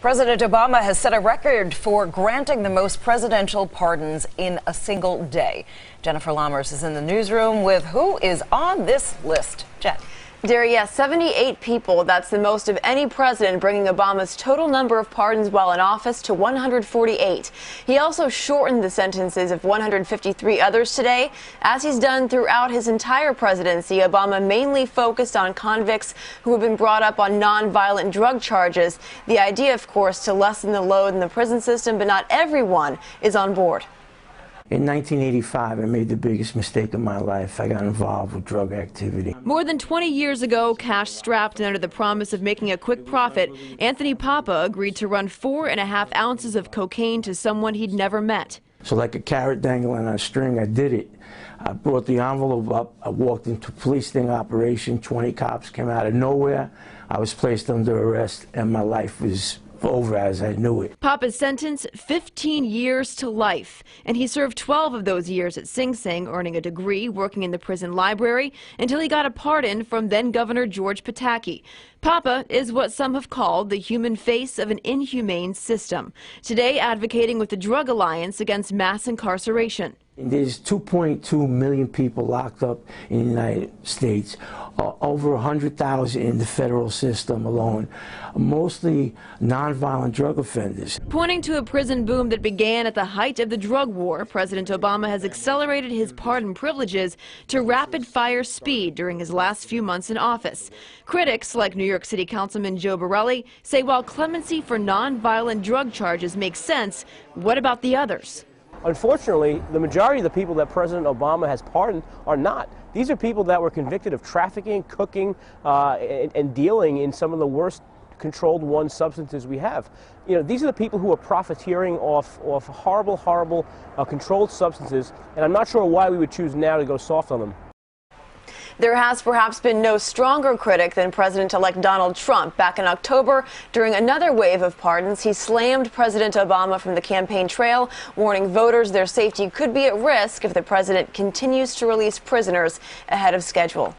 President Obama has set a record for granting the most presidential pardons in a single day. Jennifer Lammers is in the newsroom with who is on this list. Jen. Derry, yes, 78 people. That's the most of any president, bringing Obama's total number of pardons while in office to 148. He also shortened the sentences of 153 others today. As he's done throughout his entire presidency, Obama mainly focused on convicts who have been brought up on nonviolent drug charges. The idea, of course, to lessen the load in the prison system, but not everyone is on board. In 1985, I made the biggest mistake of my life. I got involved with drug activity. More than 20 years ago, cash-strapped and under the promise of making a quick profit, Anthony Papa agreed to run 4.5 ounces of cocaine to someone he'd never met. So like a carrot dangling on a string, I did it. I brought the envelope up. I walked into a police sting operation. 20 cops came out of nowhere. I was placed under arrest, and my life was over as I knew it. Papa's sentence, 15 years to life, and he served 12 of those years at Sing Sing, earning a degree, working in the prison library, until he got a pardon from then-Governor George Pataki. Papa is what some have called the human face of an inhumane system, today advocating with the Drug Alliance against mass incarceration. There's 2.2 million people locked up in the United States, over 100,000 in the federal system alone, mostly nonviolent drug offenders. Pointing to a prison boom that began at the height of the drug war, President Obama has accelerated his pardon privileges to rapid-fire speed during his last few months in office. Critics, like New York City Councilman Joe Borelli, say while clemency for nonviolent drug charges makes sense, what about the others? Unfortunately, the majority of the people that President Obama has pardoned are not. These are people that were convicted of trafficking, cooking, and dealing in some of the worst controlled one substances we have. You know, these are the people who are profiteering off horrible controlled substances, and I'm not sure why we would choose now to go soft on them. There has perhaps been no stronger critic than President-elect Donald Trump. Back in October, during another wave of pardons, he slammed President Obama from the campaign trail, warning voters their safety could be at risk if the president continues to release prisoners ahead of schedule.